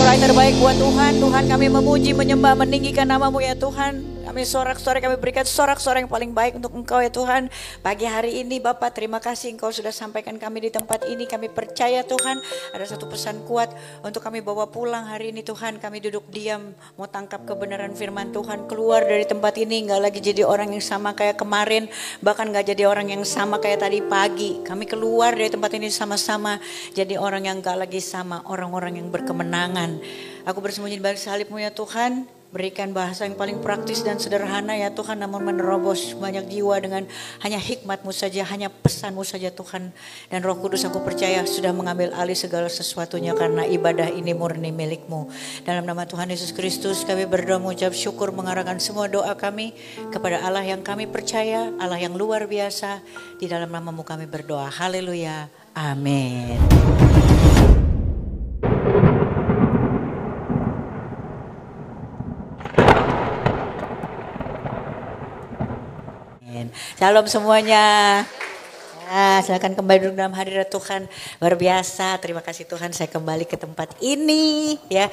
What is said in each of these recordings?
sorak terbaik buat Tuhan. Tuhan, kami memuji, menyembah, meninggikan nama-Mu ya Tuhan. Kami sorak-sorai, kami berikan sorak-sorai yang paling baik untuk Engkau ya Tuhan. Pagi hari ini Bapak, terima kasih Engkau sudah sampaikan kami di tempat ini. Kami percaya Tuhan ada satu pesan kuat untuk kami bawa pulang hari ini Tuhan. Kami duduk diam, mau tangkap kebenaran firman Tuhan. Keluar dari tempat ini gak lagi jadi orang yang sama kayak kemarin. Bahkan gak jadi orang yang sama kayak tadi pagi. Kami keluar dari tempat ini sama-sama jadi orang yang gak lagi sama, orang-orang yang berkemenangan. Aku bersembunyi di balik salib-Mu ya Tuhan. Berikan bahasa yang paling praktis dan sederhana ya Tuhan, namun menerobos banyak jiwa dengan hanya hikmat-Mu saja, hanya pesan-Mu saja Tuhan. Dan Roh Kudus aku percaya sudah mengambil alih segala sesuatunya karena ibadah ini murni milik-Mu. Dalam nama Tuhan Yesus Kristus kami berdoa mengucap syukur, mengarahkan semua doa kami kepada Allah yang kami percaya, Allah yang luar biasa. Di dalam nama-Mu kami berdoa, haleluya, amin. Shalom semuanya. Ya, silakan kembali duduk dalam hadirat Tuhan. Luar biasa. Terima kasih Tuhan saya kembali ke tempat ini. Ya,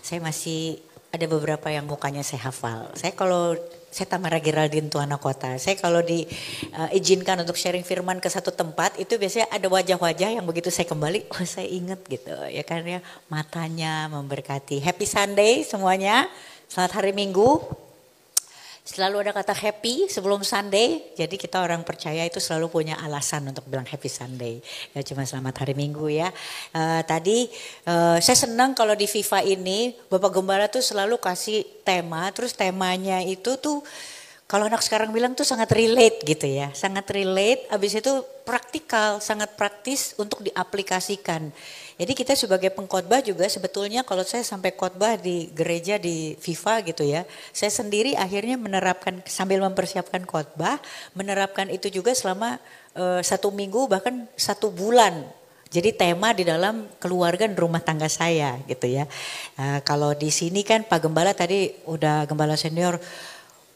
saya masih ada beberapa yang mukanya saya hafal. Saya Tamara Geraldine Tuana Kota. Saya kalau diizinkan untuk sharing firman ke satu tempat itu biasanya ada wajah-wajah yang begitu saya kembali, oh saya ingat gitu ya kan ya, matanya memberkati. Happy Sunday semuanya. Selamat hari Minggu. Selalu ada kata happy sebelum Sunday. Jadi kita orang percaya itu selalu punya alasan untuk bilang happy Sunday. Ya cuma selamat hari Minggu ya. Tadi saya senang kalau di FIFA ini Bapak Gembala tuh selalu kasih tema. Terus temanya itu tuh kalau anak sekarang bilang tuh sangat relate gitu ya. Sangat relate, habis itu praktikal, sangat praktis untuk diaplikasikan. Jadi kita sebagai pengkhotbah juga sebetulnya kalau saya sampai khotbah di gereja di FIFA gitu ya. Saya sendiri akhirnya menerapkan sambil mempersiapkan khotbah, menerapkan itu juga selama 1 minggu bahkan 1 bulan. Jadi tema di dalam keluarga dan rumah tangga saya gitu ya. Kalau di sini kan Pak Gembala tadi udah Gembala senior,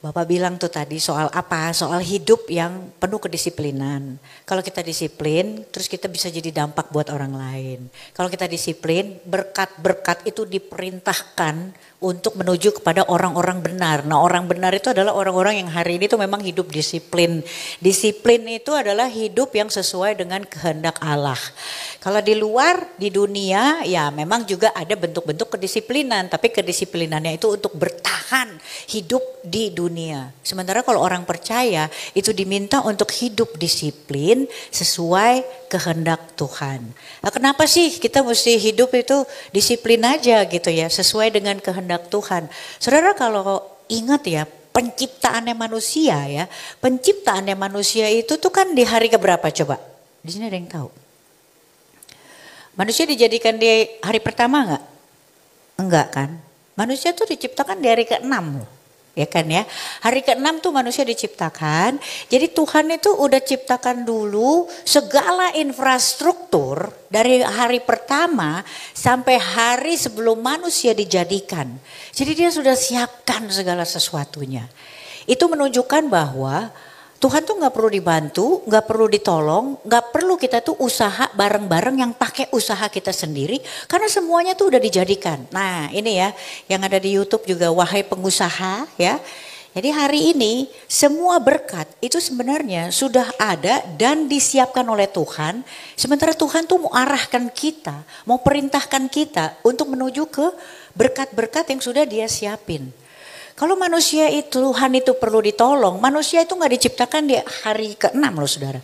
Bapak bilang tuh tadi soal apa? Soal hidup yang penuh kedisiplinan. Kalau kita disiplin, terus kita bisa jadi dampak buat orang lain. Kalau kita disiplin, berkat-berkat itu diperintahkan untuk menuju kepada orang-orang benar. Nah, orang benar itu adalah orang-orang yang hari ini tuh memang hidup disiplin. Disiplin itu adalah hidup yang sesuai dengan kehendak Allah. Kalau di luar, di dunia, ya memang juga ada bentuk-bentuk kedisiplinan. Tapi kedisiplinannya itu untuk bertahan hidup di dunia. Sementara kalau orang percaya itu diminta untuk hidup disiplin sesuai kehendak Tuhan. Nah, kenapa sih kita mesti hidup itu disiplin aja gitu ya, sesuai dengan kehendak Tuhan. Saudara kalau ingat ya, penciptaannya manusia ya, penciptaannya manusia itu tuh kan di hari keberapa coba? Di sini ada yang tahu? Manusia dijadikan di hari pertama enggak? Enggak kan? Manusia tuh diciptakan di hari ke-6 loh. Ya kan ya, hari ke-6 tuh manusia diciptakan. Jadi Tuhan itu udah ciptakan dulu segala infrastruktur dari hari pertama sampai hari sebelum manusia dijadikan. Jadi dia sudah siapkan segala sesuatunya. Itu menunjukkan bahwa Tuhan tuh gak perlu dibantu, gak perlu ditolong, gak perlu kita tuh usaha bareng-bareng yang pakai usaha kita sendiri. Karena semuanya tuh udah dijadikan. Nah ini ya yang ada di YouTube juga, wahai pengusaha ya. Jadi hari ini semua berkat itu sebenarnya sudah ada dan disiapkan oleh Tuhan. Sementara Tuhan tuh mau arahkan kita, mau perintahkan kita untuk menuju ke berkat-berkat yang sudah dia siapin. Kalau manusia itu, Tuhan itu perlu ditolong, manusia itu gak diciptakan di hari ke-6 loh saudara.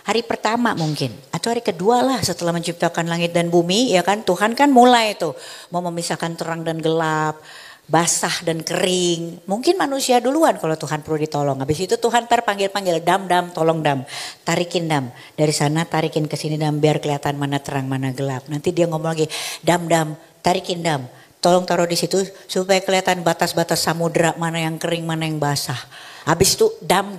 Hari pertama mungkin, atau hari kedua lah setelah menciptakan langit dan bumi, ya kan. Tuhan kan mulai tuh, mau memisahkan terang dan gelap, basah dan kering. Mungkin manusia duluan kalau Tuhan perlu ditolong. Habis itu Tuhan panggil-panggil, dam, tolong dam. Tarikin dam, dari sana tarikin ke sini dam, biar kelihatan mana terang mana gelap. Nanti dia ngomong lagi, dam, tarikin dam. Tolong taruh di situ supaya kelihatan batas-batas samudera, mana yang kering, mana yang basah. Habis itu dam,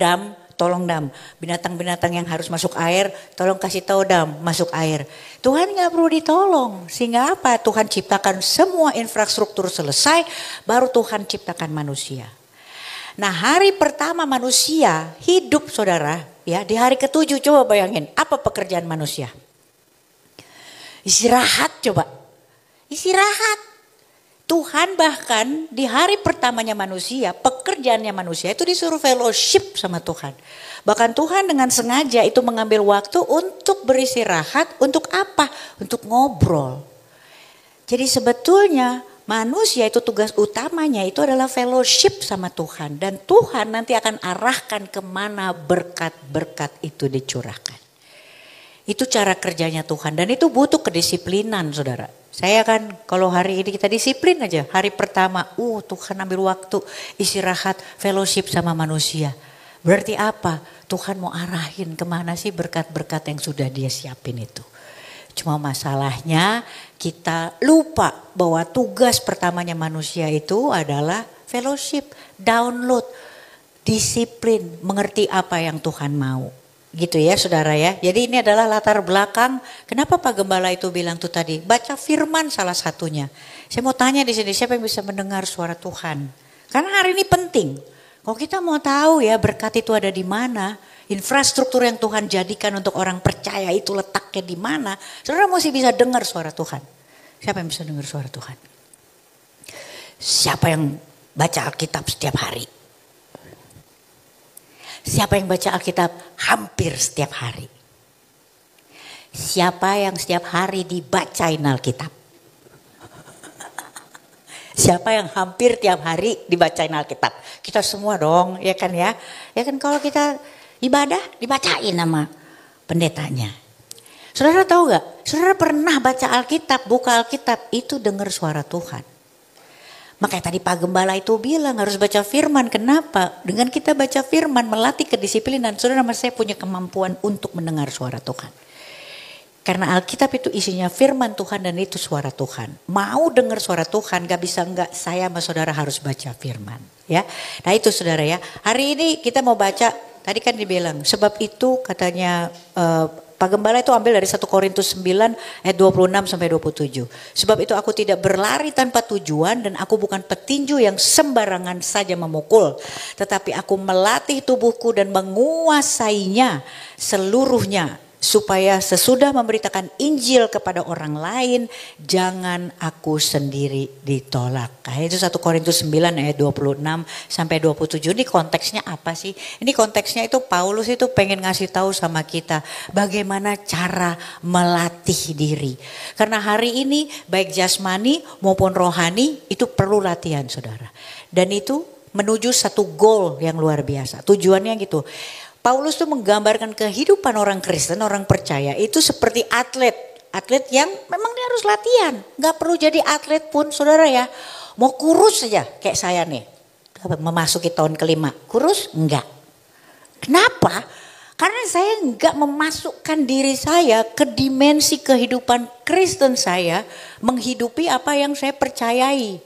tolong dam. Binatang-binatang yang harus masuk air, tolong kasih tahu dam, masuk air. Tuhan gak perlu ditolong. Sehingga apa? Tuhan ciptakan semua infrastruktur selesai, baru Tuhan ciptakan manusia. Nah hari pertama manusia hidup saudara, ya di hari ke-7 coba bayangin, apa pekerjaan manusia? Istirahat coba. Istirahat. Tuhan bahkan di hari pertamanya manusia, pekerjaannya manusia itu disuruh fellowship sama Tuhan. Bahkan Tuhan dengan sengaja itu mengambil waktu untuk beristirahat, untuk apa? Untuk ngobrol. Jadi sebetulnya manusia itu tugas utamanya itu adalah fellowship sama Tuhan. Dan Tuhan nanti akan arahkan kemana berkat-berkat itu dicurahkan. Itu cara kerjanya Tuhan dan itu butuh kedisiplinan saudara. Saya kan kalau hari ini kita disiplin aja. Hari pertama Tuhan ambil waktu istirahat fellowship sama manusia. Berarti apa? Tuhan mau arahin kemana sih berkat-berkat yang sudah dia siapin itu. Cuma masalahnya kita lupa bahwa tugas pertamanya manusia itu adalah fellowship, download, disiplin, mengerti apa yang Tuhan mau. Gitu ya saudara ya. Jadi ini adalah latar belakang kenapa Pak Gembala itu bilang tuh tadi. Baca firman salah satunya. Saya mau tanya di sini siapa yang bisa mendengar suara Tuhan. Karena hari ini penting. Kalau kita mau tahu ya berkat itu ada di mana. Infrastruktur yang Tuhan jadikan untuk orang percaya itu letaknya di mana. Saudara mesti bisa dengar suara Tuhan. Siapa yang bisa dengar suara Tuhan? Siapa yang baca Alkitab setiap hari? Siapa yang baca Alkitab hampir setiap hari? Siapa yang setiap hari dibacain Alkitab? Siapa yang hampir tiap hari dibacain Alkitab? Kita semua dong, ya kan ya? Ya kan kalau kita ibadah dibacain sama pendetanya. Saudara tahu gak? Saudara pernah baca Alkitab, buka Alkitab, itu dengar suara Tuhan. Makanya tadi Pak Gembala itu bilang harus baca firman. Kenapa? Dengan kita baca firman melatih kedisiplinan. Saudara saya punya kemampuan untuk mendengar suara Tuhan. Karena Alkitab itu isinya firman Tuhan dan itu suara Tuhan. Mau dengar suara Tuhan gak bisa enggak saya sama saudara harus baca firman. Ya, nah itu saudara ya. Hari ini kita mau baca, tadi kan dibilang sebab itu katanya Pak Gembala itu ambil dari 1 Korintus 9 ayat 26 sampai 27. Sebab itu aku tidak berlari tanpa tujuan dan aku bukan petinju yang sembarangan saja memukul. Tetapi aku melatih tubuhku dan menguasainya seluruhnya. Supaya sesudah memberitakan Injil kepada orang lain, jangan aku sendiri ditolak. Nah, itu 1 Korintus 9 ayat 26 sampai 27. Ini konteksnya apa sih? Ini konteksnya itu Paulus itu pengen ngasih tahu sama kita bagaimana cara melatih diri. Karena hari ini baik jasmani maupun rohani itu perlu latihan saudara. Dan itu menuju satu goal yang luar biasa. Tujuannya gitu. Paulus tuh menggambarkan kehidupan orang Kristen, orang percaya itu seperti atlet. Atlet yang memang dia harus latihan. Gak perlu jadi atlet pun saudara ya. Mau kurus saja kayak saya nih. Memasuki tahun kelima. Kurus? Enggak. Kenapa? Karena saya enggak memasukkan diri saya ke dimensi kehidupan Kristen saya. Menghidupi apa yang saya percayai.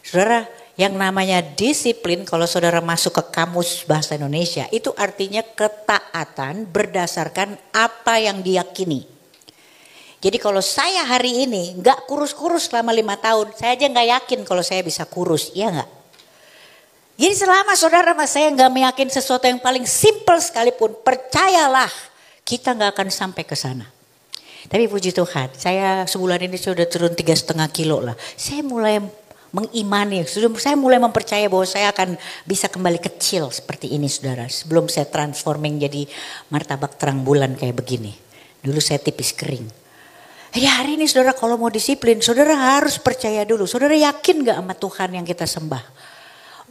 Saudara, yang namanya disiplin kalau saudara masuk ke kamus bahasa Indonesia itu artinya ketaatan berdasarkan apa yang diyakini. Jadi kalau saya hari ini gak kurus-kurus selama 5 tahun, saya aja gak yakin kalau saya bisa kurus, iya gak? Jadi selama saudara sama saya gak meyakin sesuatu yang paling simple sekalipun, percayalah kita gak akan sampai ke sana. Tapi puji Tuhan, saya sebulan ini sudah turun 3,5 kilo lah. Saya mulai mengimani, saya mulai mempercaya bahwa saya akan bisa kembali kecil seperti ini saudara. Sebelum saya transforming jadi martabak terang bulan kayak begini. Dulu saya tipis kering. Jadi hari ini saudara kalau mau disiplin, saudara harus percaya dulu. Saudara yakin gak sama Tuhan yang kita sembah?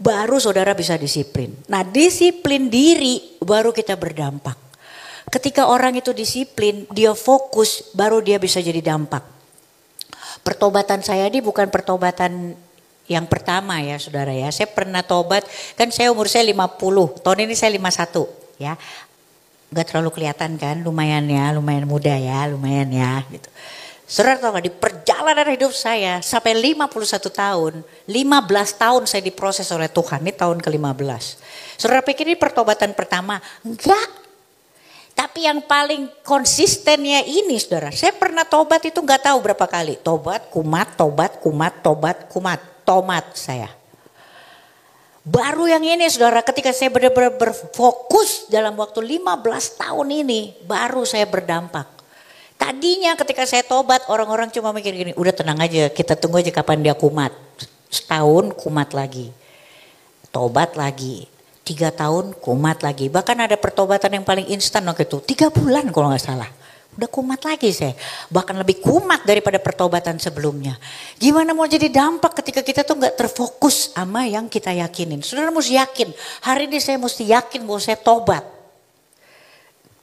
Baru saudara bisa disiplin. Nah disiplin diri baru kita berdampak. Ketika orang itu disiplin, dia fokus, baru dia bisa jadi dampak. Pertobatan saya ini bukan pertobatan yang pertama ya saudara ya. Saya pernah tobat, kan saya umur saya 50, tahun ini saya 51 ya. Gak terlalu kelihatan kan, lumayan ya, lumayan muda ya, lumayan ya gitu. Saudara tahu gak di perjalanan hidup saya sampai 51 tahun, 15 tahun saya diproses oleh Tuhan, ini tahun ke-15. Saudara pikir ini pertobatan pertama? Enggak. Tapi yang paling konsistennya ini saudara, saya pernah tobat itu gak tahu berapa kali. Tobat, kumat, tomat saya. Baru yang ini saudara, ketika saya benar-benar berfokus dalam waktu 15 tahun ini, baru saya berdampak. Tadinya ketika saya tobat orang-orang cuma mikir gini, udah tenang aja, kita tunggu aja kapan dia kumat. Setahun kumat lagi, tobat lagi, 3 tahun kumat lagi. Bahkan ada pertobatan yang paling instan waktu itu, 3 bulan kalau nggak salah. Udah kumat lagi saya, bahkan lebih kumat daripada pertobatan sebelumnya. Gimana mau jadi dampak ketika kita tuh nggak terfokus sama yang kita yakinin. Saudara mesti yakin, hari ini saya mesti yakin bahwa saya tobat.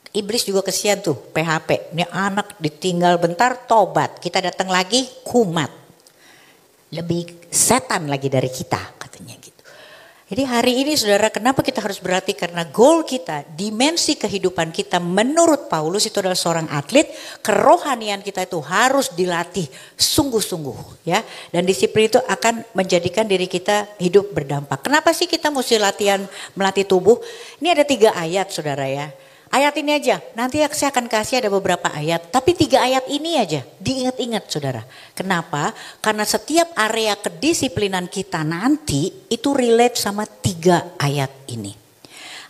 Iblis juga kesian tuh, PHP. Ini anak ditinggal bentar tobat, kita datang lagi kumat. Lebih setan lagi dari kita katanya gitu. Jadi hari ini saudara, kenapa kita harus berarti? Karena goal kita, dimensi kehidupan kita menurut Paulus itu adalah seorang atlet. Kerohanian kita itu harus dilatih sungguh-sungguh ya. Dan disiplin itu akan menjadikan diri kita hidup berdampak. Kenapa sih kita mesti latihan melatih tubuh? Ini ada 3 ayat saudara ya. Ayat ini aja, nanti saya akan kasih ada beberapa ayat. Tapi 3 ayat ini aja, diingat-ingat saudara. Kenapa? Karena setiap area kedisiplinan kita nanti itu relate sama 3 ayat ini.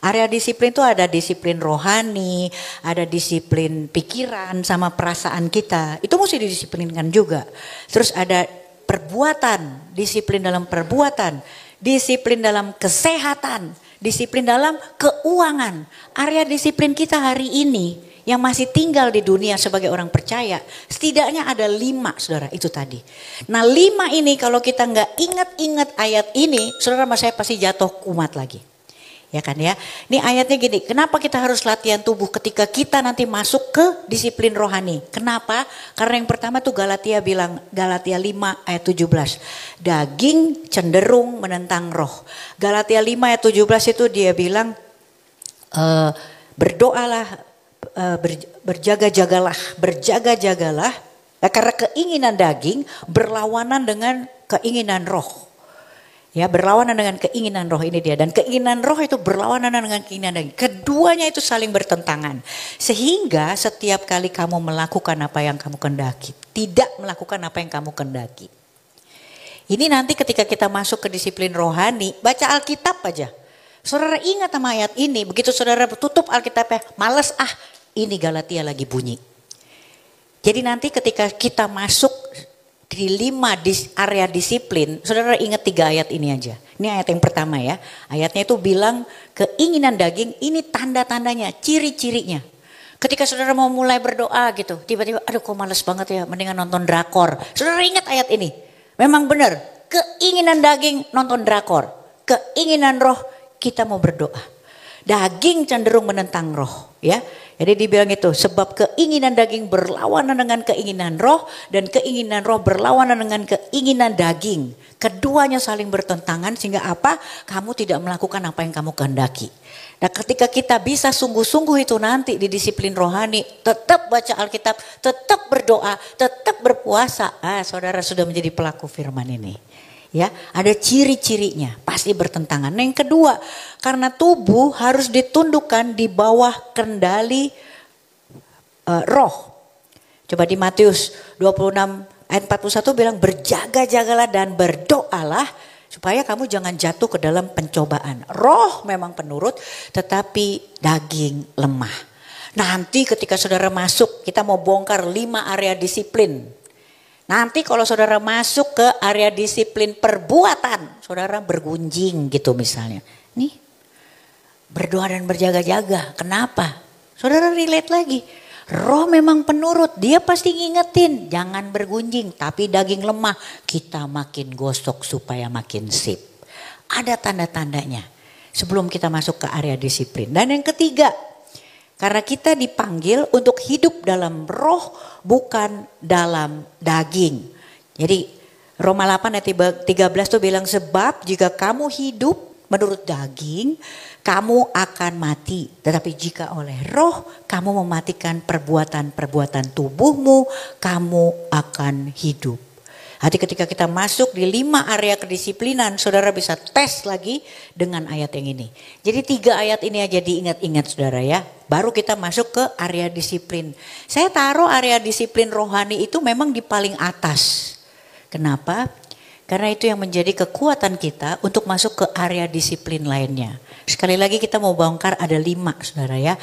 Area disiplin itu ada disiplin rohani, ada disiplin pikiran sama perasaan kita. Itu mesti didisiplinkan juga. Terus ada perbuatan, disiplin dalam perbuatan, disiplin dalam kesehatan, disiplin dalam keuangan. Area disiplin kita hari ini yang masih tinggal di dunia sebagai orang percaya, setidaknya ada 5 saudara, itu tadi. Nah 5 ini kalau kita nggak ingat-ingat ayat ini, saudara sama saya pasti jatuh kumat lagi. Ya kan ya. Ini ayatnya gini, kenapa kita harus latihan tubuh ketika kita nanti masuk ke disiplin rohani? Kenapa? Karena yang pertama tuh Galatia bilang, Galatia 5 ayat 17. Daging cenderung menentang roh. Galatia 5 ayat 17 itu dia bilang, berdoalah, berjaga-jagalah. Karena keinginan daging berlawanan dengan keinginan roh. Ya, berlawanan dengan keinginan roh, ini dia. Dan keinginan roh itu berlawanan dengan keinginan daging. Keduanya itu saling bertentangan. Sehingga setiap kali kamu melakukan apa yang kamu kendaki, tidak melakukan apa yang kamu kendaki. Ini nanti ketika kita masuk ke disiplin rohani, baca Alkitab aja. Saudara ingat sama ayat ini, begitu saudara tutup Alkitabnya, males ini Galatia lagi bunyi. Jadi nanti ketika kita masuk di 5 area disiplin, saudara ingat 3 ayat ini aja. Ini ayat yang pertama ya. Ayatnya itu bilang keinginan daging, ini tanda-tandanya, ciri-cirinya. Ketika saudara mau mulai berdoa gitu, tiba-tiba aduh kok males banget ya, mendingan nonton drakor. Saudara ingat ayat ini. Memang benar, keinginan daging nonton drakor. Keinginan roh kita mau berdoa. Daging cenderung menentang roh ya. Jadi dibilang itu, sebab keinginan daging berlawanan dengan keinginan roh, dan keinginan roh berlawanan dengan keinginan daging. Keduanya saling bertentangan sehingga apa? Kamu tidak melakukan apa yang kamu kehendaki. Nah ketika kita bisa sungguh-sungguh itu nanti di disiplin rohani, tetap baca Alkitab, tetap berdoa, tetap berpuasa. Saudara sudah menjadi pelaku firman ini. Ya, ada ciri-cirinya, pasti bertentangan. Nah, yang kedua, karena tubuh harus ditundukkan di bawah kendali roh. Coba di Matius 26 ayat 41 bilang berjaga-jagalah dan berdoalah supaya kamu jangan jatuh ke dalam pencobaan. Roh memang penurut, tetapi daging lemah. Nanti ketika saudara masuk, kita mau bongkar 5 area disiplin. Nanti kalau saudara masuk ke area disiplin perbuatan, saudara bergunjing gitu misalnya. Nih, berdoa dan berjaga-jaga. Kenapa? Saudara relate lagi. Roh memang penurut, dia pasti ngingetin. Jangan bergunjing, tapi daging lemah. Kita makin gosok supaya makin sip. Ada tanda-tandanya sebelum kita masuk ke area disiplin. Dan yang ketiga, karena kita dipanggil untuk hidup dalam roh, bukan dalam daging. Jadi Roma 8 ayat 13 tuh bilang, sebab jika kamu hidup menurut daging, kamu akan mati. Tetapi jika oleh roh, kamu mematikan perbuatan-perbuatan tubuhmu, kamu akan hidup. Hati ketika kita masuk di 5 area kedisiplinan, saudara bisa tes lagi dengan ayat yang ini. Jadi 3 ayat ini aja diingat-ingat saudara ya. Baru kita masuk ke area disiplin. Saya taruh area disiplin rohani itu memang di paling atas. Kenapa? Karena itu yang menjadi kekuatan kita untuk masuk ke area disiplin lainnya. Sekali lagi kita mau bongkar ada 5 saudara ya.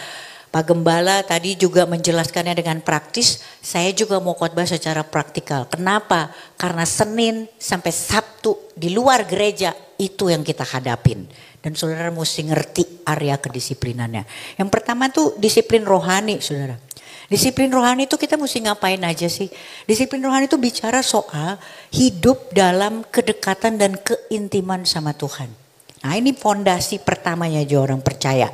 Pak Gembala tadi juga menjelaskannya dengan praktis. Saya juga mau khotbah secara praktikal. Kenapa? Karena Senin sampai Sabtu di luar gereja itu yang kita hadapin. Dan saudara mesti ngerti area kedisiplinannya. Yang pertama tuh disiplin rohani, saudara. Disiplin rohani itu kita mesti ngapain aja sih? Disiplin rohani itu bicara soal hidup dalam kedekatan dan keintiman sama Tuhan. Nah ini fondasi pertamanya aja orang percaya.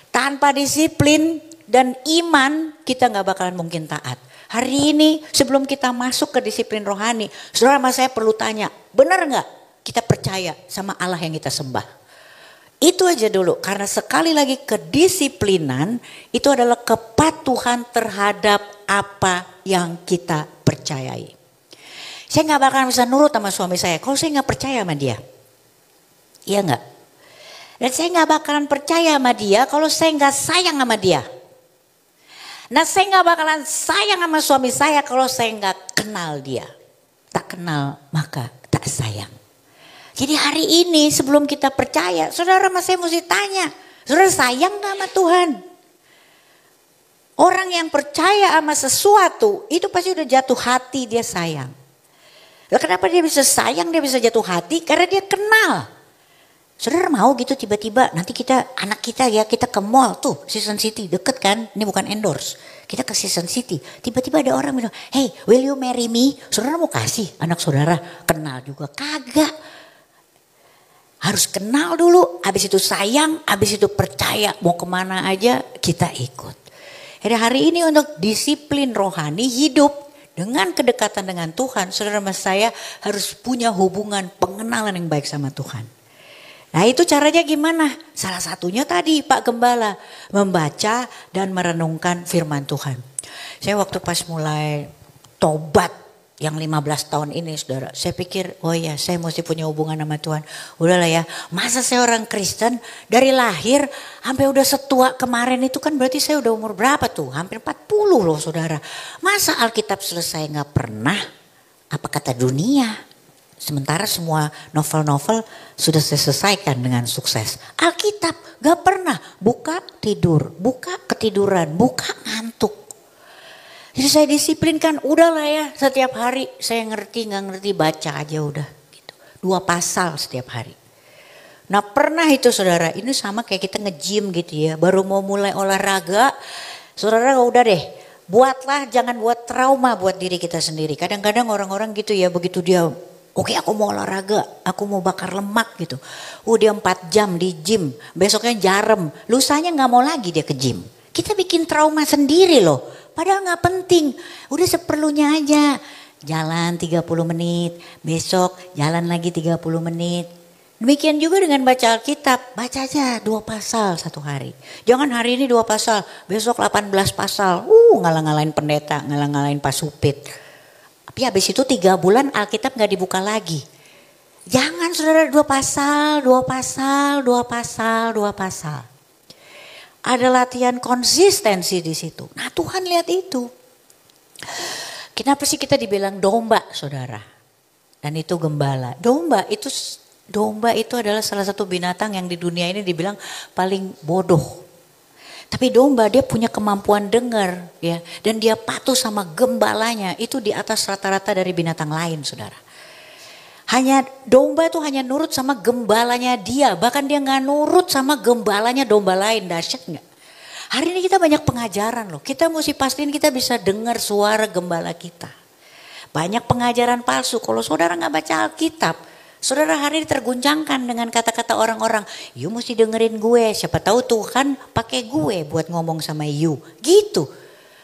Tanpa disiplin dan iman kita gak bakalan mungkin taat. Hari ini sebelum kita masuk ke disiplin rohani, saudara sama saya perlu tanya, benar gak kita percaya sama Allah yang kita sembah? Itu aja dulu, karena sekali lagi kedisiplinan itu adalah kepatuhan terhadap apa yang kita percayai. Saya gak bakalan bisa nurut sama suami saya kalau saya gak percaya sama dia. Iya gak? Dan saya gak bakalan percaya sama dia kalau saya gak sayang sama dia. Nah saya gak bakalan sayang sama suami saya kalau saya gak kenal dia. Tak kenal maka tak sayang. Jadi hari ini sebelum kita percaya, saudara sama saya mesti tanya. Saudara sayang gak sama Tuhan? Orang yang percaya sama sesuatu itu pasti udah jatuh hati, dia sayang. Lah kenapa dia bisa sayang, dia bisa jatuh hati? Karena dia kenal. Saudara mau gitu tiba-tiba nanti anak kita kita ke mall tuh Season City deket kan, ini bukan endorse. Kita ke Season City, tiba-tiba ada orang bilang, hey will you marry me? Saudara mau kasih anak saudara, kenal juga kagak. Harus kenal dulu, habis itu sayang, habis itu percaya, mau kemana aja kita ikut. Jadi hari ini untuk disiplin rohani hidup dengan kedekatan dengan Tuhan, saudara sama saya harus punya hubungan pengenalan yang baik sama Tuhan. Nah itu caranya gimana? Salah satunya tadi Pak Gembala membaca dan merenungkan firman Tuhan. Saya waktu pas mulai tobat yang 15 tahun ini saudara. Saya pikir oh ya saya mesti punya hubungan sama Tuhan. Udahlah ya, masa saya orang Kristen dari lahir sampai udah setua kemarin itu kan berarti saya udah umur berapa tuh? Hampir 40 loh saudara. Masa Alkitab selesai gak pernah? Apa kata dunia? Sementara semua novel-novel sudah saya selesaikan dengan sukses. Alkitab gak pernah buka tidur, buka ketiduran, buka ngantuk. Jadi saya disiplinkan udahlah ya setiap hari saya ngerti gak ngerti baca aja udah gitu. 2 pasal setiap hari. Nah pernah itu saudara ini sama kayak kita nge-gym gitu ya. Baru mau mulai olahraga saudara udah deh. Buatlah jangan buat trauma buat diri kita sendiri. Kadang-kadang orang-orang gitu ya begitu dia oke aku mau olahraga, aku mau bakar lemak gitu. Dia 4 jam di gym, besoknya jarem. Lusanya gak mau lagi dia ke gym. Kita bikin trauma sendiri loh. Padahal gak penting, udah seperlunya aja. Jalan 30 menit, besok jalan lagi 30 menit. Demikian juga dengan baca Alkitab, baca aja 2 pasal satu hari. Jangan hari ini 2 pasal, besok 18 pasal. Ngalah-ngalahin pendeta, ngalah-ngalahin Pak Supit. Tapi habis itu 3 bulan Alkitab gak dibuka lagi. Jangan saudara 2 pasal, 2 pasal, 2 pasal, 2 pasal. Ada latihan konsistensi di situ. Nah Tuhan lihat itu. Kenapa sih kita dibilang domba saudara? Dan itu gembala. Domba itu adalah salah satu binatang yang di dunia ini dibilang paling bodoh. Tapi domba dia punya kemampuan dengar ya dan dia patuh sama gembalanya itu di atas rata-rata dari binatang lain saudara. Hanya domba itu hanya nurut sama gembalanya dia, bahkan dia nggak nurut sama gembalanya domba lain. Dahsyat nggak? Hari ini kita banyak pengajaran loh. Kita mesti pastiin kita bisa dengar suara gembala kita. Banyak pengajaran palsu. Kalau saudara nggak baca Alkitab, saudara hari ini terguncangkan dengan kata-kata orang-orang. You mesti dengerin gue. Siapa tahu Tuhan pakai gue buat ngomong sama you. Gitu.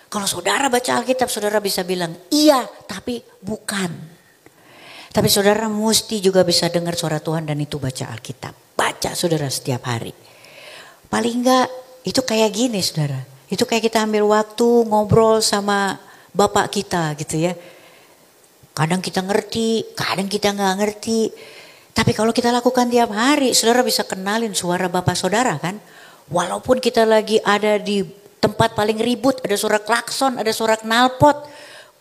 Kalau saudara baca Alkitab, saudara bisa bilang iya, tapi bukan. Tapi saudara mesti juga bisa dengar suara Tuhan dan itu baca Alkitab. Baca saudara setiap hari. Paling enggak itu kayak gini saudara. Itu kayak kita ambil waktu ngobrol sama bapak kita gitu ya. Kadang kita ngerti, kadang kita gak ngerti. Tapi kalau kita lakukan tiap hari, saudara bisa kenalin suara bapak saudara kan. Walaupun kita lagi ada di tempat paling ribut, ada suara klakson, ada suara knalpot.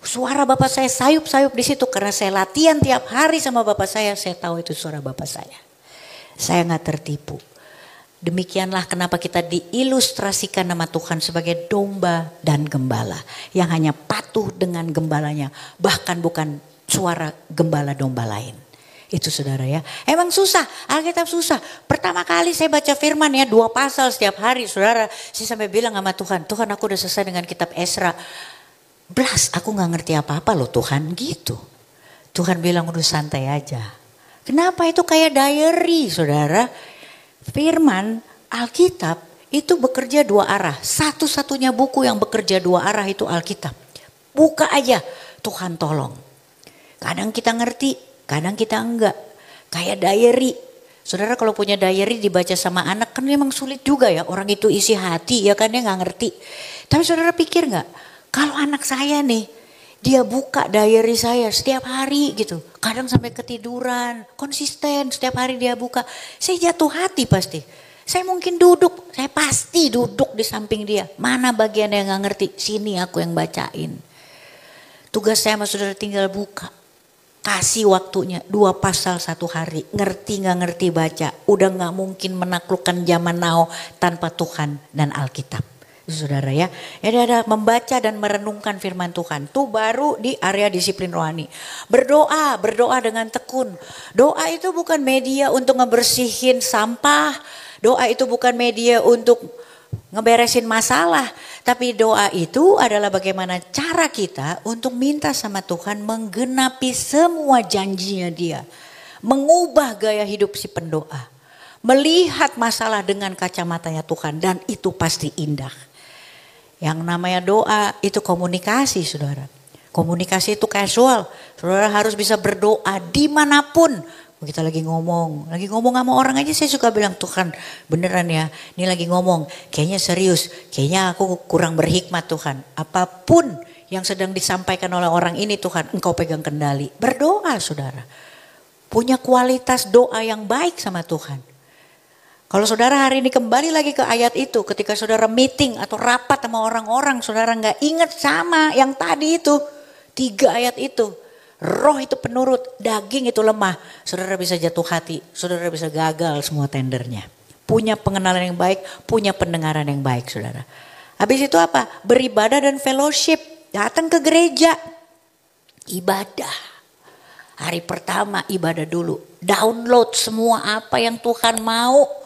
Suara bapak saya sayup-sayup di situ karena saya latihan tiap hari sama bapak saya tahu itu suara bapak saya. Saya gak tertipu. Demikianlah kenapa kita diilustrasikan nama Tuhan sebagai domba dan gembala. Yang hanya patuh dengan gembalanya. Bahkan bukan suara gembala domba lain. Itu saudara ya. Emang susah, Alkitab susah. Pertama kali saya baca firman ya 2 pasal setiap hari saudara. Saya sampai bilang sama Tuhan, Tuhan aku udah selesai dengan kitab Esra. Aku gak ngerti apa-apa loh Tuhan gitu. Tuhan bilang udah santai aja. Kenapa itu kayak diary saudara. Firman Alkitab itu bekerja 2 arah. Satu-satunya buku yang bekerja 2 arah itu Alkitab. Buka aja, Tuhan tolong. Kadang kita ngerti, kadang kita enggak. Kayak diary. Saudara kalau punya diary dibaca sama anak kan memang sulit juga ya. Orang itu isi hati ya kan dia gak ngerti. Tapi saudara pikir gak? Kalau anak saya nih, dia buka diary saya setiap hari gitu. Kadang sampai ketiduran, konsisten setiap hari dia buka. Saya jatuh hati pasti. Saya mungkin saya pasti duduk di samping dia. Mana bagian yang gak ngerti, sini aku yang bacain. Tugas saya sama saudara tinggal buka. Kasih waktunya 2 pasal 1 hari. Ngerti gak ngerti baca. Udah gak mungkin menaklukkan zaman now tanpa Tuhan dan Alkitab. Saudara ya, ada membaca dan merenungkan firman Tuhan. Itu baru di area disiplin rohani. Berdoa dengan tekun. Doa itu bukan media untuk ngebersihin sampah. Doa itu bukan media untuk ngeberesin masalah. Tapi doa itu adalah bagaimana cara kita untuk minta sama Tuhan menggenapi semua janjinya dia. Mengubah gaya hidup si pendoa. Melihat masalah dengan kacamatanya Tuhan dan itu pasti indah. Yang namanya doa itu komunikasi saudara. Komunikasi itu casual. Saudara harus bisa berdoa dimanapun. Kita lagi ngomong sama orang aja saya suka bilang Tuhan beneran ya. Ini lagi ngomong kayaknya serius. Kayaknya aku kurang berhikmat Tuhan. Apapun yang sedang disampaikan oleh orang ini Tuhan engkau pegang kendali. Berdoa saudara. Punya kualitas doa yang baik sama Tuhan. Kalau saudara hari ini kembali lagi ke ayat itu. Ketika saudara meeting atau rapat sama orang-orang. Saudara gak ingat sama yang tadi itu. 3 ayat itu. Roh itu penurut. Daging itu lemah. Saudara bisa jatuh hati. Saudara bisa gagal semua tendernya. Punya pengenalan yang baik. Punya pendengaran yang baik saudara. Habis itu apa? Beribadah dan fellowship. Datang ke gereja. Ibadah. Hari pertama ibadah dulu. Download semua apa yang Tuhan mau.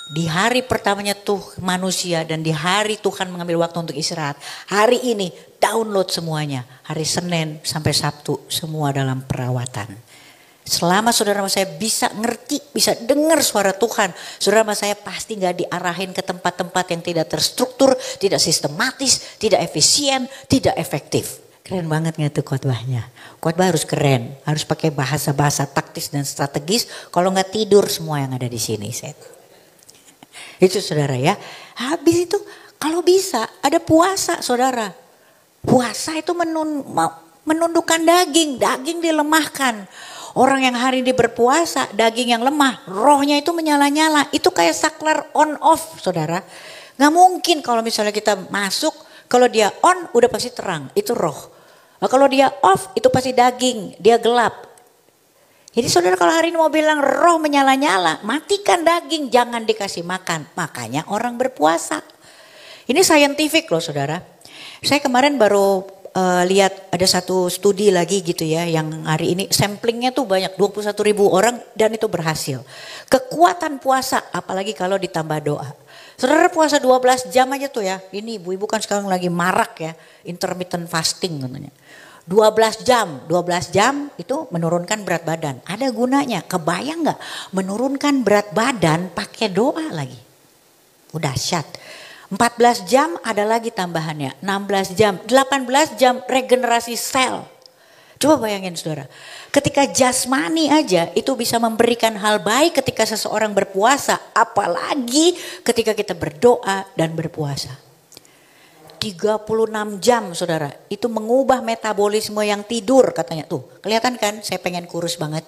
Di hari pertamanya tuh manusia dan di hari Tuhan mengambil waktu untuk istirahat. Hari ini download semuanya. Hari Senin sampai Sabtu semua dalam perawatan. Selama saudara sama saya bisa ngerti, bisa dengar suara Tuhan. Saudara sama saya pasti gak diarahin ke tempat-tempat yang tidak terstruktur, tidak sistematis, tidak efisien, tidak efektif. Keren banget gak tuh khotbahnya? Khotbah harus keren, harus pakai bahasa-bahasa taktis dan strategis. Kalau gak tidur semua yang ada di sini. Itu saudara ya. Habis itu kalau bisa ada puasa saudara. Puasa itu menundukkan daging. Daging dilemahkan. Orang yang hari ini berpuasa daging yang lemah. Rohnya itu menyala-nyala. Itu kayak saklar on off saudara. Gak mungkin kalau misalnya kita masuk. Kalau dia on udah pasti terang. Itu roh. Nah, kalau dia off itu pasti daging. Dia gelap. Jadi saudara kalau hari ini mau bilang roh menyala-nyala, matikan daging, jangan dikasih makan. Makanya orang berpuasa. Ini scientific loh saudara. Saya kemarin baru lihat ada satu studi lagi gitu ya. Yang hari ini samplingnya tuh banyak, 21.000 orang dan itu berhasil. Kekuatan puasa apalagi kalau ditambah doa. Saudara puasa 12 jam aja tuh ya. Ini ibu-ibu kan sekarang lagi marak ya. Intermittent fasting katanya. 12 jam itu menurunkan berat badan. Ada gunanya, kebayang gak? Menurunkan berat badan pakai doa lagi. Udah dahsyat. 14 jam ada lagi tambahannya, 16 jam, 18 jam regenerasi sel. Coba bayangin saudara, ketika jasmani aja itu bisa memberikan hal baik ketika seseorang berpuasa. Apalagi ketika kita berdoa dan berpuasa. 36 jam saudara, itu mengubah metabolisme yang tidur katanya. Tuh kelihatan kan saya pengen kurus banget.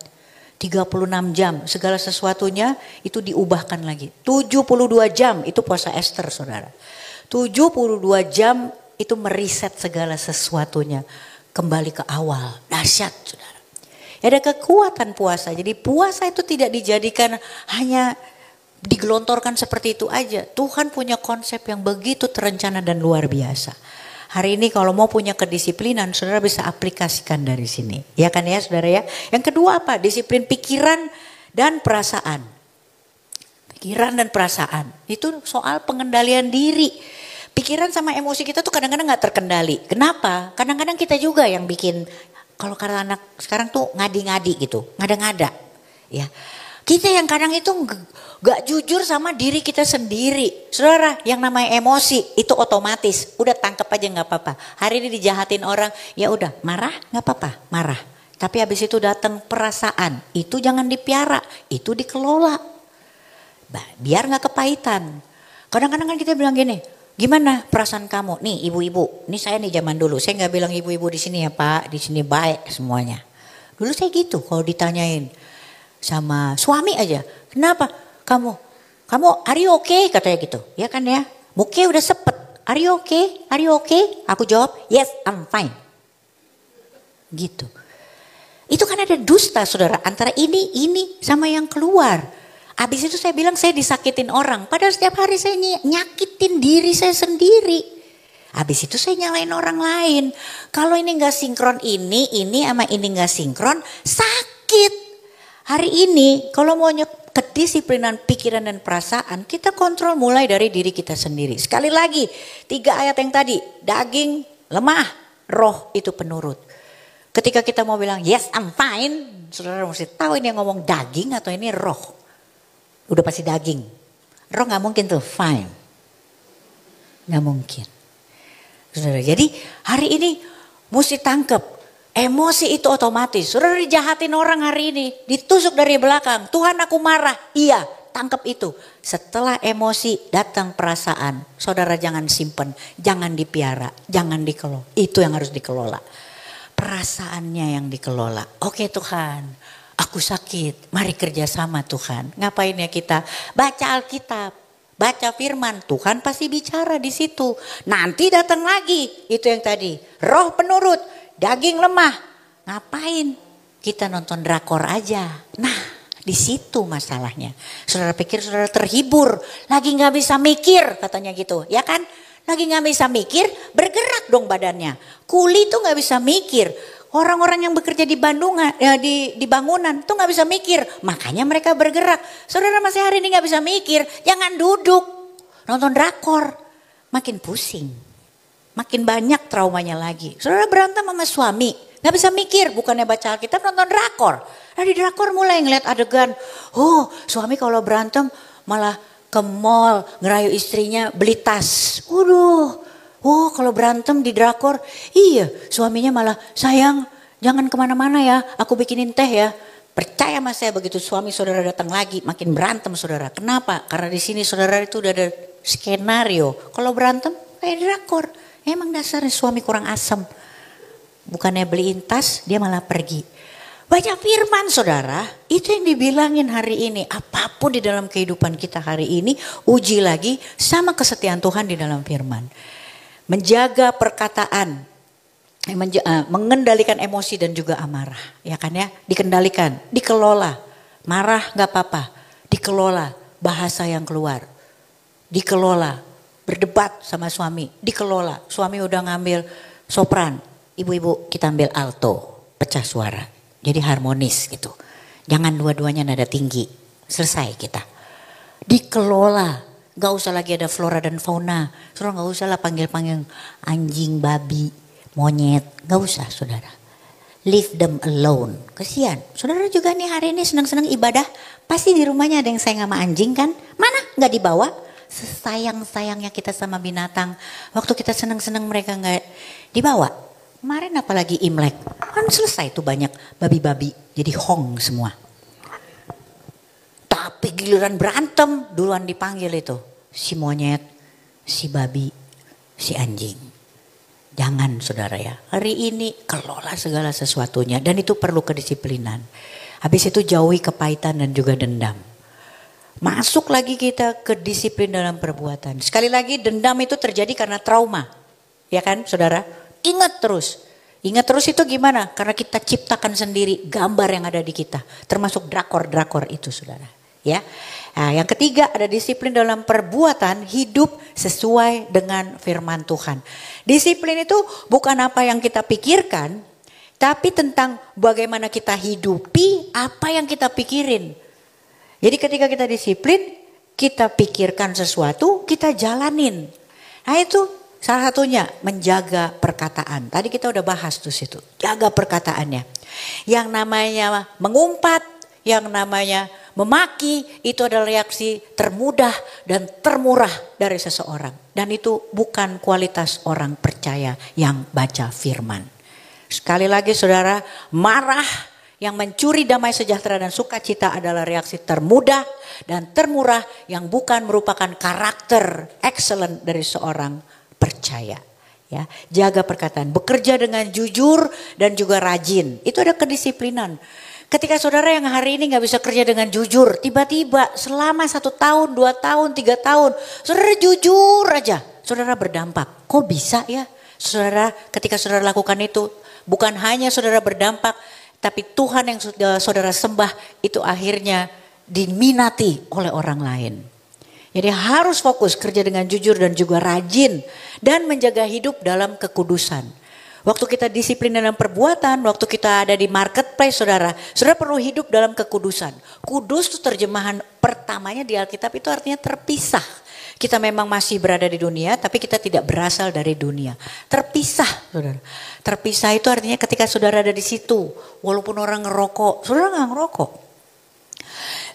36 jam segala sesuatunya itu diubahkan lagi. 72 jam itu puasa Esther saudara. 72 jam itu meriset segala sesuatunya. Kembali ke awal, dahsyat saudara. Ada kekuatan puasa, jadi puasa itu tidak dijadikan hanya digelontorkan seperti itu aja. Tuhan punya konsep yang begitu terencana dan luar biasa. Hari ini kalau mau punya kedisiplinan, saudara bisa aplikasikan dari sini. Ya kan ya saudara ya. Yang kedua apa? Disiplin pikiran dan perasaan. Pikiran dan perasaan. Itu soal pengendalian diri. Pikiran sama emosi kita tuh kadang-kadang gak terkendali. Kenapa? Kadang-kadang kita juga yang bikin, kalau karena anak sekarang tuh ngadi-ngadi gitu. Ngada-ngada. Ya. Kita yang kadang itu gak jujur sama diri kita sendiri. Saudara, yang namanya emosi itu otomatis. Udah tangkap aja gak apa-apa. Hari ini dijahatin orang, ya udah marah gak apa-apa, marah. Tapi habis itu datang perasaan, itu jangan dipiara, itu dikelola. Biar gak kepahitan. Kadang-kadang kan kita bilang gini, gimana perasaan kamu? Nih ibu-ibu, nih saya nih zaman dulu, saya gak bilang ibu-ibu di sini ya Pak, di sini baik semuanya. Dulu saya gitu kalau ditanyain sama suami aja, kenapa kamu are you okay katanya gitu, ya kan ya, muka udah sepet, are you okay, aku jawab yes I'm fine, gitu. Itu kan ada dusta saudara antara ini sama yang keluar. Abis itu saya bilang saya disakitin orang, padahal setiap hari saya nyakitin diri saya sendiri. Abis itu saya nyalain orang lain. Kalau ini nggak sinkron ini sama ini nggak sinkron, sakit. Hari ini kalau mau kedisiplinan pikiran dan perasaan, kita kontrol mulai dari diri kita sendiri. Sekali lagi, 3 ayat yang tadi, daging lemah, roh itu penurut. Ketika kita mau bilang yes I'm fine, saudara mesti tahu ini yang ngomong daging atau ini roh. Udah pasti daging. Roh gak mungkin tuh fine. Gak mungkin. Saudara, jadi hari ini mesti tangkep. Emosi itu otomatis. Saudara dijahatin orang hari ini. Ditusuk dari belakang. Tuhan aku marah. Iya, tangkap itu. Setelah emosi datang perasaan. Saudara jangan simpen. Jangan dipiara. Jangan dikelola. Itu yang harus dikelola. Perasaannya yang dikelola. Oke Tuhan, aku sakit. Mari kerjasama Tuhan. Ngapain ya kita? Baca Alkitab. Baca firman. Tuhan pasti bicara di situ. Nanti datang lagi. Itu yang tadi. Roh penurut. Daging lemah, ngapain? Kita nonton drakor aja. Nah, di situ masalahnya. Saudara pikir saudara terhibur, lagi nggak bisa mikir katanya gitu, ya kan? Lagi nggak bisa mikir, bergerak dong badannya. Kuli tuh nggak bisa mikir. Orang-orang yang bekerja di Bandung, di bangunan tuh nggak bisa mikir, makanya mereka bergerak. Saudara masih hari ini nggak bisa mikir, jangan duduk nonton drakor, makin pusing. Makin banyak traumanya lagi. Saudara berantem sama suami. Gak bisa mikir. Bukannya baca Alkitab nonton drakor. Nah di drakor mulai ngeliat adegan. Oh suami kalau berantem malah ke mall. Ngerayu istrinya beli tas. Waduh. Oh kalau berantem di drakor. Iya suaminya malah sayang jangan kemana-mana ya. Aku bikinin teh ya. Percaya sama saya begitu suami saudara datang lagi. Makin berantem saudara. Kenapa? Karena di sini saudara itu udah ada skenario. Kalau berantem kayak drakor. Emang dasarnya suami kurang asem. Bukannya beliin tas, dia malah pergi. Baca firman saudara, itu yang dibilangin hari ini. Apapun di dalam kehidupan kita hari ini, uji lagi sama kesetiaan Tuhan di dalam firman. Menjaga perkataan, mengendalikan emosi dan juga amarah. Ya kan ya, dikendalikan, dikelola. Marah gak apa-apa, dikelola bahasa yang keluar. Dikelola. Berdebat sama suami, dikelola. Suami udah ngambil sopran, ibu-ibu kita ambil alto, pecah suara. Jadi harmonis gitu. Jangan dua-duanya nada tinggi, selesai kita. Dikelola, gak usah lagi ada flora dan fauna. Saudara gak usah lah panggil-panggil anjing, babi, monyet. Gak usah saudara. Leave them alone. Kesian. Saudara juga nih hari ini senang-senang ibadah. Pasti di rumahnya ada yang sayang sama anjing kan? Mana? Gak dibawa? Sesayang-sayangnya kita sama binatang. Waktu kita senang-senang mereka gak dibawa. Kemarin apalagi Imlek. Kan selesai tuh banyak babi-babi. Jadi hong semua. Tapi giliran berantem duluan dipanggil itu. Si monyet, si babi, si anjing. Jangan saudara ya. Hari ini kelola segala sesuatunya. Dan itu perlu kedisiplinan. Habis itu jauhi kepahitan dan juga dendam. Masuk lagi kita ke disiplin dalam perbuatan. Sekali lagi dendam itu terjadi karena trauma. Ya kan saudara? Ingat terus. Ingat terus itu gimana? Karena kita ciptakan sendiri gambar yang ada di kita. Termasuk drakor-drakor itu saudara. Ya. Nah, yang ketiga ada disiplin dalam perbuatan hidup sesuai dengan firman Tuhan. Disiplin itu bukan apa yang kita pikirkan, tapi tentang bagaimana kita hidupi apa yang kita pikirin. Jadi ketika kita disiplin, kita pikirkan sesuatu, kita jalanin. Nah itu salah satunya menjaga perkataan. Tadi kita udah bahas tuh situ, jaga perkataannya. Yang namanya mengumpat, yang namanya memaki itu adalah reaksi termudah dan termurah dari seseorang. Dan itu bukan kualitas orang percaya yang baca firman. Sekali lagi saudara, marah yang mencuri damai sejahtera dan sukacita adalah reaksi termudah dan termurah yang bukan merupakan karakter excellent dari seorang percaya. Ya, jaga perkataan, bekerja dengan jujur dan juga rajin. Itu ada kedisiplinan. Ketika saudara yang hari ini gak bisa kerja dengan jujur, tiba-tiba selama 1 tahun, 2 tahun, 3 tahun, saudara jujur aja, saudara berdampak. Kok bisa ya? Saudara, ketika saudara lakukan itu, bukan hanya saudara berdampak, tapi Tuhan yang saudara sembah itu akhirnya diminati oleh orang lain. Jadi harus fokus kerja dengan jujur dan juga rajin dan menjaga hidup dalam kekudusan. Waktu kita disiplin dalam perbuatan, waktu kita ada di marketplace saudara perlu hidup dalam kekudusan. Kudus itu terjemahan pertamanya di Alkitab itu artinya terpisah. Kita memang masih berada di dunia tapi kita tidak berasal dari dunia. Terpisah saudara. Terpisah itu artinya ketika saudara ada di situ, walaupun orang ngerokok, saudara gak ngerokok.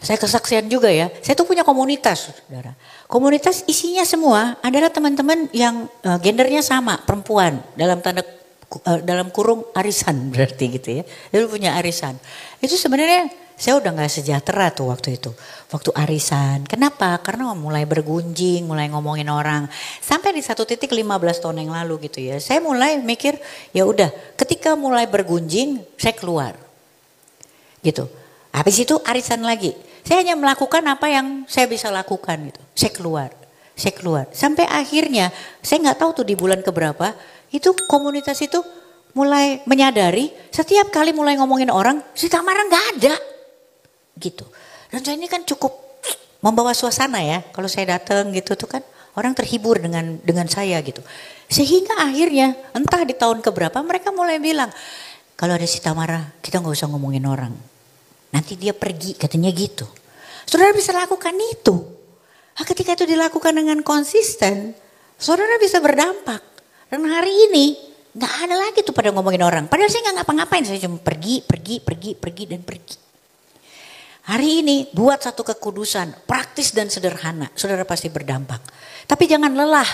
Saya kesaksian juga ya, saya tuh punya komunitas saudara. Komunitas isinya semua adalah teman-teman yang gendernya sama, perempuan dalam kurung arisan berarti gitu ya. Dulu punya arisan. Itu sebenarnya saya udah gak sejahtera tuh waktu itu. Waktu arisan. Kenapa? Karena mulai bergunjing, mulai ngomongin orang. Sampai di satu titik 15 tahun yang lalu gitu ya. Saya mulai mikir ya udah ketika mulai bergunjing saya keluar. Gitu. Habis itu arisan lagi. Saya hanya melakukan apa yang saya bisa lakukan gitu. Saya keluar. Sampai akhirnya saya gak tahu tuh di bulan keberapa. Itu komunitas itu mulai menyadari setiap kali mulai ngomongin orang, si Tamara nggak ada, gitu. Dan saya ini kan cukup membawa suasana ya, kalau saya datang gitu tuh kan orang terhibur dengan saya gitu. Sehingga akhirnya entah di tahun keberapa mereka mulai bilang, kalau ada si Tamara kita nggak usah ngomongin orang, nanti dia pergi katanya gitu. Saudara bisa lakukan itu. Nah, ketika itu dilakukan dengan konsisten, saudara bisa berdampak. Dan hari ini gak ada lagi tuh pada ngomongin orang. Padahal saya gak ngapa-ngapain, saya cuma pergi dan pergi. Hari ini buat satu kekudusan, praktis dan sederhana. Saudara pasti berdampak. Tapi jangan lelah.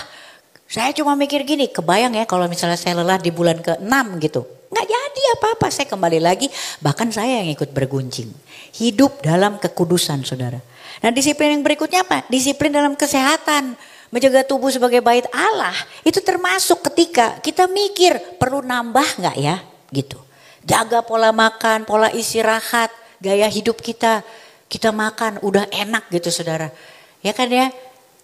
Saya cuma mikir gini, kebayang ya kalau misalnya saya lelah di bulan ke-6 gitu. Gak jadi apa-apa, saya kembali lagi. Bahkan saya yang ikut bergunjing. Hidup dalam kekudusan saudara. Nah disiplin yang berikutnya apa? Disiplin dalam kesehatan. Menjaga tubuh sebagai bait Allah itu termasuk ketika kita mikir perlu nambah gak ya gitu. Jaga pola makan, pola istirahat, gaya hidup kita. Kita makan udah enak gitu saudara. Ya kan ya,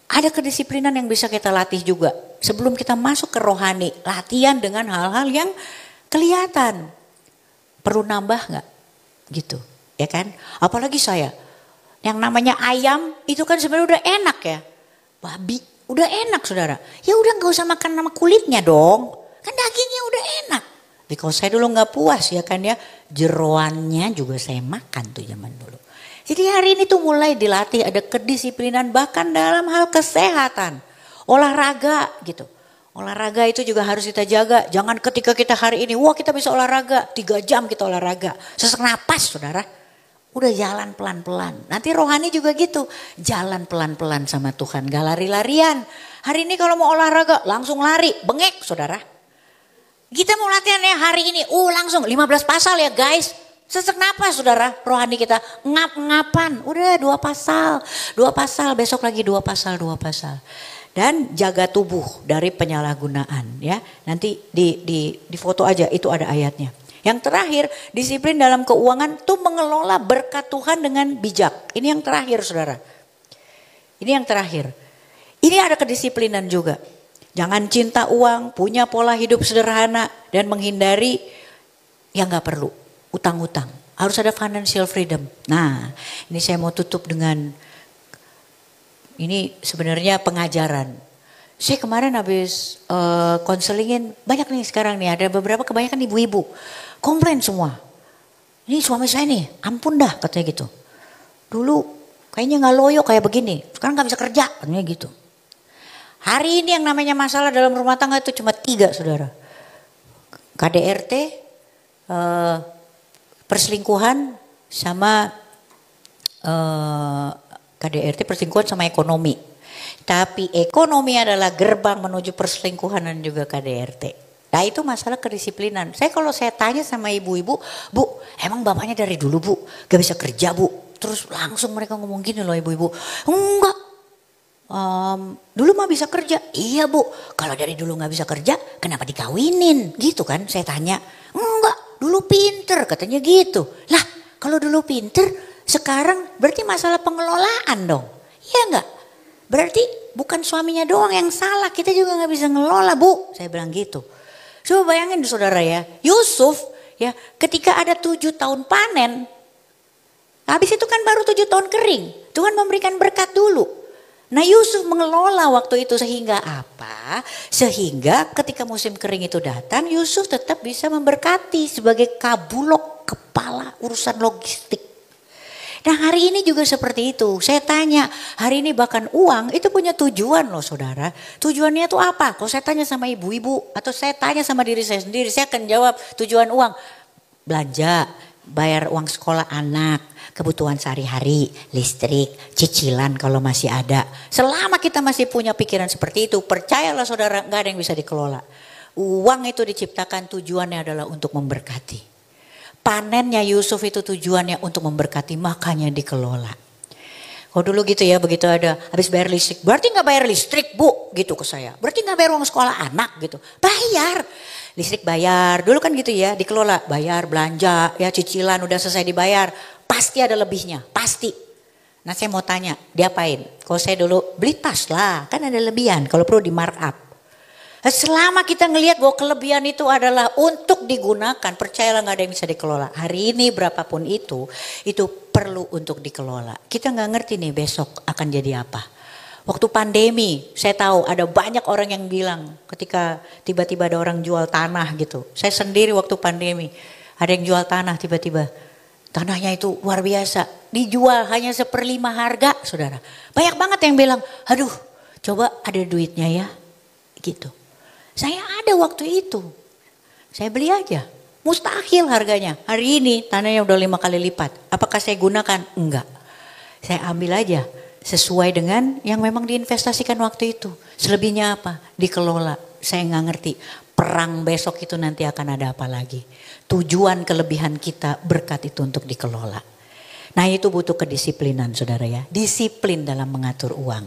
ada kedisiplinan yang bisa kita latih juga. Sebelum kita masuk ke rohani, latihan dengan hal-hal yang kelihatan. Perlu nambah gak gitu ya kan. Apalagi saya, yang namanya ayam itu kan sebenarnya udah enak ya. Babi udah enak saudara. Ya udah gak usah makan nama kulitnya dong. Kan dagingnya udah enak. Tapi kalau saya dulu gak puas ya kan ya. Jeroannya juga saya makan tuh zaman dulu. Jadi hari ini tuh mulai dilatih ada kedisiplinan bahkan dalam hal kesehatan. Olahraga gitu. Olahraga itu juga harus kita jaga. Jangan ketika kita hari ini, wah kita bisa olahraga. 3 jam kita olahraga. Sesak napas saudara. Udah jalan pelan-pelan. Nanti rohani juga gitu. Jalan pelan-pelan sama Tuhan. Gak lari-larian. Hari ini kalau mau olahraga langsung lari. Bengek saudara. Kita mau latihan ya hari ini. Langsung 15 pasal ya guys. Sesak napas saudara. Rohani kita ngap-ngapan. Udah 2 pasal. 2 pasal. Besok lagi 2 pasal. 2 pasal. Dan jaga tubuh dari penyalahgunaan. Ya. Nanti di foto aja itu ada ayatnya. Yang terakhir, disiplin dalam keuangan tuh mengelola berkat Tuhan dengan bijak. Ini yang terakhir saudara. Ini yang terakhir. Ini ada kedisiplinan juga. Jangan cinta uang, punya pola hidup sederhana dan menghindari yang gak perlu. Utang-utang. Harus ada financial freedom. Nah, ini saya mau tutup dengan ini sebenarnya pengajaran. Saya kemarin habis konselingin banyak nih sekarang nih, ada beberapa kebanyakan ibu-ibu komplain semua. Ini suami saya nih, ampun dah katanya gitu. Dulu kayaknya nggak loyo kayak begini, sekarang nggak bisa kerja katanya gitu. Hari ini yang namanya masalah dalam rumah tangga itu cuma 3 saudara. KDRT, perselingkuhan sama KDRT perselingkuhan sama ekonomi. Tapi ekonomi adalah gerbang menuju perselingkuhan dan juga KDRT. Nah itu masalah kedisiplinan. Kalau saya tanya sama ibu-ibu, Bu, emang bapaknya dari dulu Bu gak bisa kerja Bu? Terus langsung mereka ngomong gini loh ibu-ibu, enggak. Dulu mah bisa kerja. Iya Bu, kalau dari dulu gak bisa kerja kenapa dikawinin? Gitu kan saya tanya. Enggak, dulu pinter katanya gitu. Lah kalau dulu pinter sekarang berarti masalah pengelolaan dong. Iya enggak? Berarti bukan suaminya doang yang salah, kita juga gak bisa ngelola Bu. Saya bilang gitu. Coba bayangin saudara ya, Yusuf ya ketika ada 7 tahun panen. Habis itu kan baru 7 tahun kering. Tuhan memberikan berkat dulu. Nah Yusuf mengelola waktu itu sehingga apa? Sehingga ketika musim kering itu datang, Yusuf tetap bisa memberkati sebagai kabulok kepala urusan logistik. Nah hari ini juga seperti itu. Saya tanya, hari ini bahkan uang itu punya tujuan loh saudara. Tujuannya itu apa? Kalau saya tanya sama ibu-ibu atau saya tanya sama diri saya sendiri, saya akan jawab tujuan uang. Belanja, bayar uang sekolah anak, kebutuhan sehari-hari, listrik, cicilan kalau masih ada. Selama kita masih punya pikiran seperti itu, percayalah saudara, gak ada yang bisa dikelola. Uang itu diciptakan tujuannya adalah untuk memberkati. Panennya Yusuf itu tujuannya untuk memberkati, makanya dikelola. Oh dulu gitu ya, begitu ada habis bayar listrik, berarti gak bayar listrik Bu, gitu ke saya. Berarti gak bayar uang sekolah anak gitu. Bayar, listrik bayar, dulu kan gitu ya, dikelola, bayar, belanja, ya cicilan udah selesai dibayar. Pasti ada lebihnya, pasti. Nah saya mau tanya, diapain? Kalau saya dulu beli tas lah, kan ada lebihan, kalau perlu di markup. Selama kita ngelihat bahwa kelebihan itu adalah untuk digunakan, percayalah gak ada yang bisa dikelola. Hari ini berapapun itu perlu untuk dikelola. Kita gak ngerti nih besok akan jadi apa. Waktu pandemi, saya tahu ada banyak orang yang bilang ketika tiba-tiba ada orang jual tanah gitu. Saya sendiri waktu pandemi, ada yang jual tanah tiba-tiba. Tanahnya itu luar biasa, dijual hanya 1/5 harga saudara. Banyak banget yang bilang, aduh coba ada duitnya ya gitu. Saya ada waktu itu, saya beli aja, mustahil harganya. Hari ini tanahnya udah 5 kali lipat, apakah saya gunakan? Enggak, saya ambil aja sesuai dengan yang memang diinvestasikan waktu itu. Selebihnya apa? Dikelola, saya gak ngerti perang besok itu nanti akan ada apa lagi. Tujuan kelebihan kita berkat itu untuk dikelola. Nah itu butuh kedisiplinan saudara ya, disiplin dalam mengatur uang.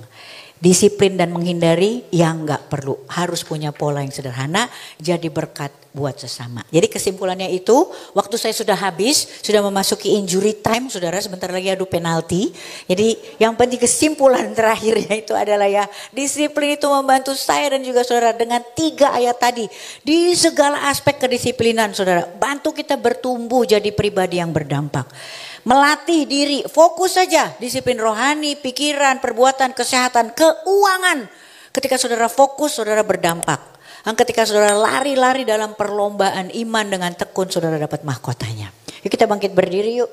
Disiplin dan menghindari yang gak perlu. Harus punya pola yang sederhana, jadi berkat buat sesama. Jadi kesimpulannya itu, waktu saya sudah habis, sudah memasuki injury time, saudara sebentar lagi adu penalti. Jadi yang penting kesimpulan terakhirnya itu adalah ya, disiplin itu membantu saya dan juga saudara dengan 3 ayat tadi. Di segala aspek kedisiplinan saudara, bantu kita bertumbuh jadi pribadi yang berdampak. Melatih diri, fokus saja, disiplin rohani, pikiran, perbuatan, kesehatan, keuangan. Ketika saudara fokus, saudara berdampak. Dan ketika saudara lari-lari dalam perlombaan iman dengan tekun, saudara dapat mahkotanya. Yuk kita bangkit berdiri yuk.